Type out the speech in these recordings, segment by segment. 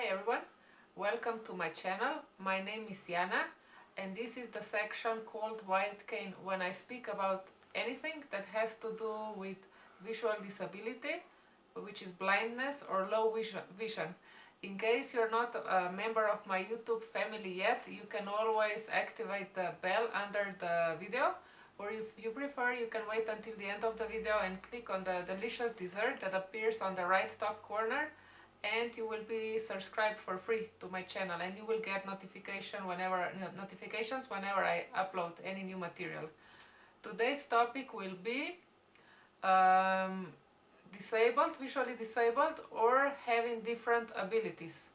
everyone, welcome to my channel. My name is Yana and this is the section called White Cane when I speak about anything that has to do with visual disability, which is blindness or low vision. In case you're not a member of my YouTube family yet, you can always activate the bell under the video, or if you prefer you can wait until the end of the video and click on the delicious dessert that appears on the right top corner, and you will be subscribed for free to my channel and you will get notifications whenever I upload any new material. Today's topic will be visually disabled, or having different abilities.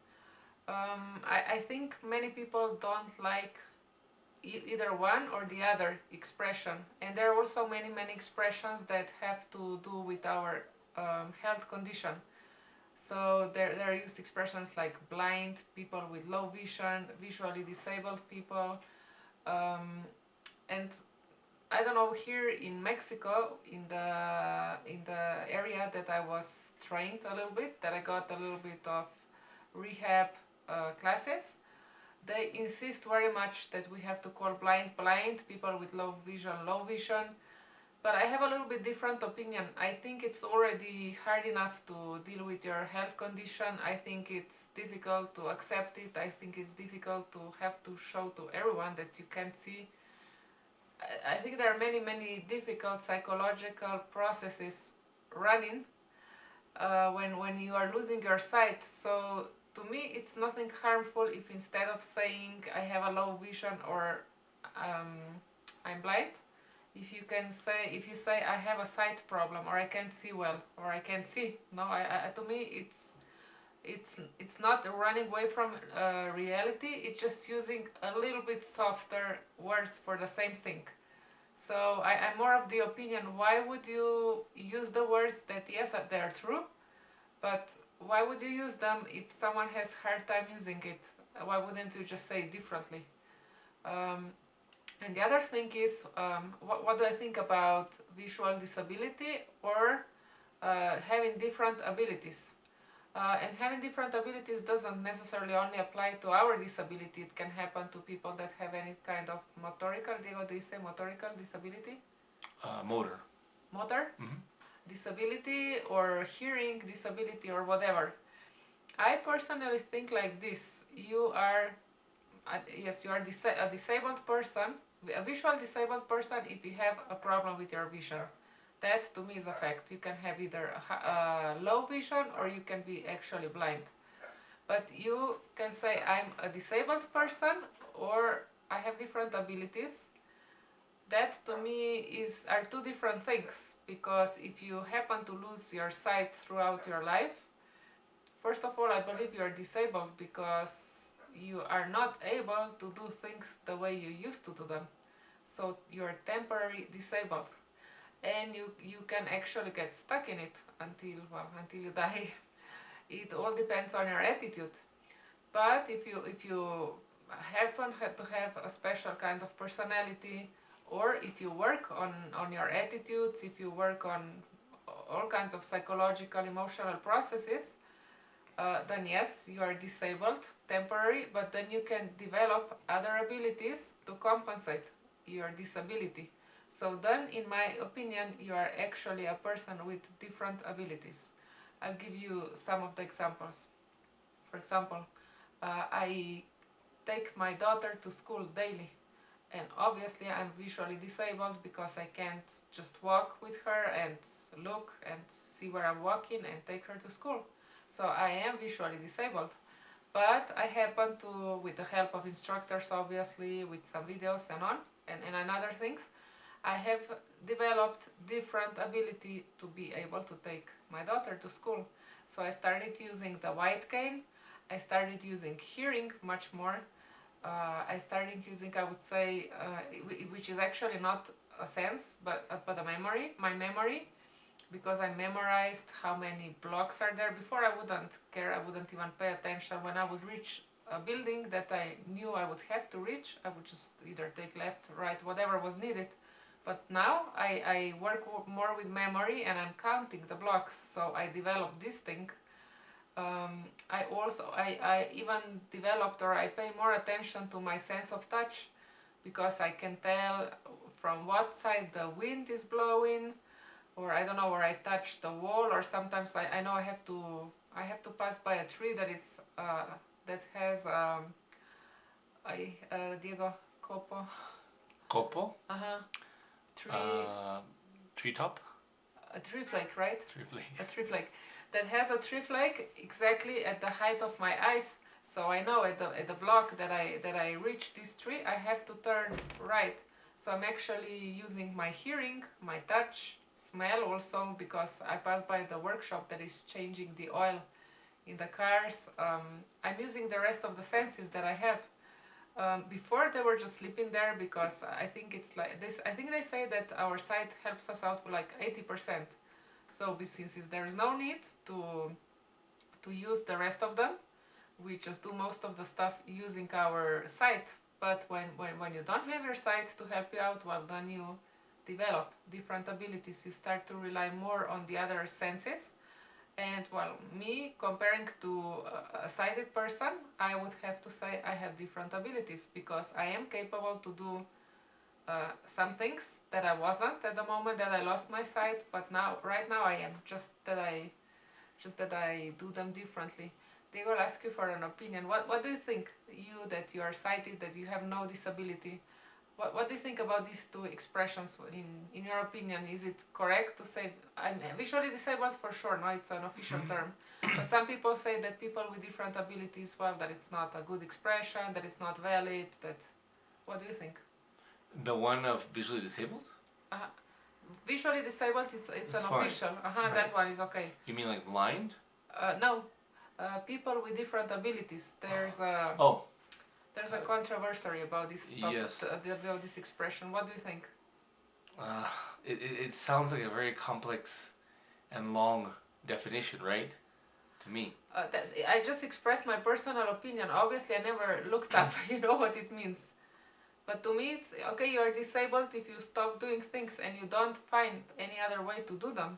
I think many people don't like either one or the other expression, and there are also many expressions that have to do with our health condition. So there are used expressions like blind, people with low vision, visually disabled people, and I don't know, here in Mexico, in the area that I was trained a little bit, that I got a little bit of rehab classes, they insist very much that we have to call blind, people with low vision. But I have a little bit different opinion. I think it's already hard enough to deal with your health condition. I think it's difficult to accept it. I think it's difficult to have to show to everyone that you can't see. I think there are many difficult psychological processes running when you are losing your sight. So to me it's nothing harmful if instead of saying I have a low vision or I'm blind, if you say I have a sight problem, or I can't see well, or I can't see. No, to me it's not running away from reality. It's just using a little bit softer words for the same thing. So I'm more of the opinion, why would you use the words that yes, they're true, but why would you use them if someone has hard time using it? Why wouldn't you just say it differently? And the other thing is, what do I think about visual disability or having different abilities? And having different abilities doesn't necessarily only apply to our disability. It can happen to people that have any kind of motorical, Diego, do you say motorical disability? Motor. Motor? Disability, or hearing disability, or whatever. I personally think like this: you are a disabled person, a visual disabled person, if you have a problem with your vision. That to me is a fact. You can have either low vision or you can be actually blind. But you can say I'm a disabled person or I have different abilities. That to me are two different things, because if you happen to lose your sight throughout your life, first of all, I believe you are disabled because you are not able to do things the way you used to do them. So you're temporarily disabled, and you can actually get stuck in it until you die. It all depends on your attitude. But if you happen to have a special kind of personality, or if you work on your attitudes, if you work on all kinds of psychological, emotional processes, then yes, you are disabled, temporary, but then you can develop other abilities to compensate your disability. So then, in my opinion, you are actually a person with different abilities. I'll give you some of the examples. For example, I take my daughter to school daily, and obviously I'm visually disabled because I can't just walk with her and look and see where I'm walking and take her to school. So I am visually disabled, but I happen to, with the help of instructors, obviously, with some videos and other things, I have developed different ability to be able to take my daughter to school. So I started using the white cane, I started using hearing much more, I started using, I would say, which is actually not a sense, but my memory, because I memorized how many blocks are there. Before I wouldn't care, I wouldn't even pay attention. When I would reach a building that I knew I would have to reach, I would just either take left, right, whatever was needed. But now I work more with memory and I'm counting the blocks, so I developed this thing I even developed, or I pay more attention to my sense of touch, because I can tell from what side the wind is blowing, or I don't know, where I touch the wall, or sometimes I know I have to pass by a tree that is that has Diego, copo. Copo? Uh-huh. Tree. Treetop? A tree flake, right? Tree flake. A tree flake that has a tree flake exactly at the height of my eyes. So I know at the block that I reach this tree, I have to turn right. So I'm actually using my hearing, my touch, smell also, because I pass by the workshop that is changing the oil in the cars. I'm using the rest of the senses that I have. Before they were just sleeping there, because I think it's like this. I think they say that our sight helps us out with like 80%. So since there's no need to use the rest of them, we just do most of the stuff using our sight. But when you don't have your sight to help you out, well, then you develop different abilities. You start to rely more on the other senses. And well, me comparing to a sighted person, I would have to say I have different abilities, because I am capable to do some things that I wasn't at the moment that I lost my sight, but right now I am. Just that I do them differently. They will ask you for an opinion. What do you think? You that you are sighted, that you have no disability. What do you think about these two expressions? In your opinion, is it correct to say I'm visually disabled? For sure, no, it's an official term. But some people say that people with different abilities, well, that it's not a good expression, that it's not valid. What do you think? The one of visually disabled? Uh, Visually disabled it's That's an fine. official. Right. That one is okay. You mean like blind? No, people with different abilities. There's a Oh, there's a controversy about this yes. about this expression. What do you think? It sounds like a very complex and long definition, right? To me. I just expressed my personal opinion. Obviously, I never looked up, what it means. But to me, it's okay, you are disabled if you stop doing things and you don't find any other way to do them.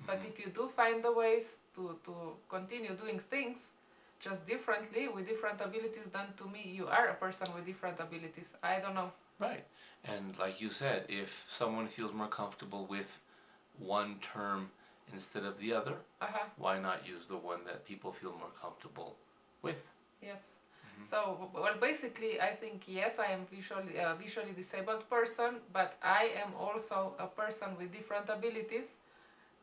But if you do find the ways to continue doing things just differently, with different abilities, then to me, you are a person with different abilities. I don't know. Right. And like you said, if someone feels more comfortable with one term instead of the other, why not use the one that people feel more comfortable with? Yes. So, well, basically, I think, yes, I am visually disabled person, but I am also a person with different abilities,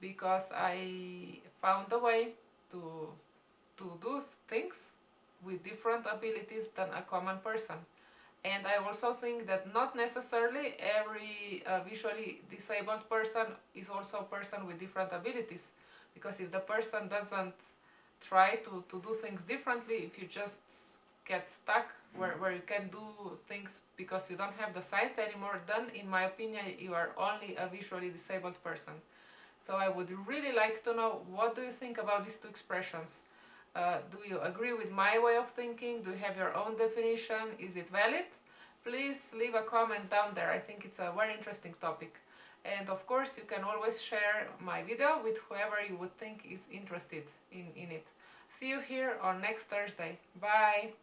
because I found a way to do things with different abilities than a common person. And I also think that not necessarily every visually disabled person is also a person with different abilities, because if the person doesn't try to do things differently, if you just get stuck where you can do things because you don't have the sight anymore, then in my opinion you are only a visually disabled person. So I would really like to know, what do you think about these two expressions? Do you agree with my way of thinking? Do you have your own definition? Is it valid? Please leave a comment down there. I think it's a very interesting topic. And of course, you can always share my video with whoever you would think is interested in it. See you here on next Thursday. Bye!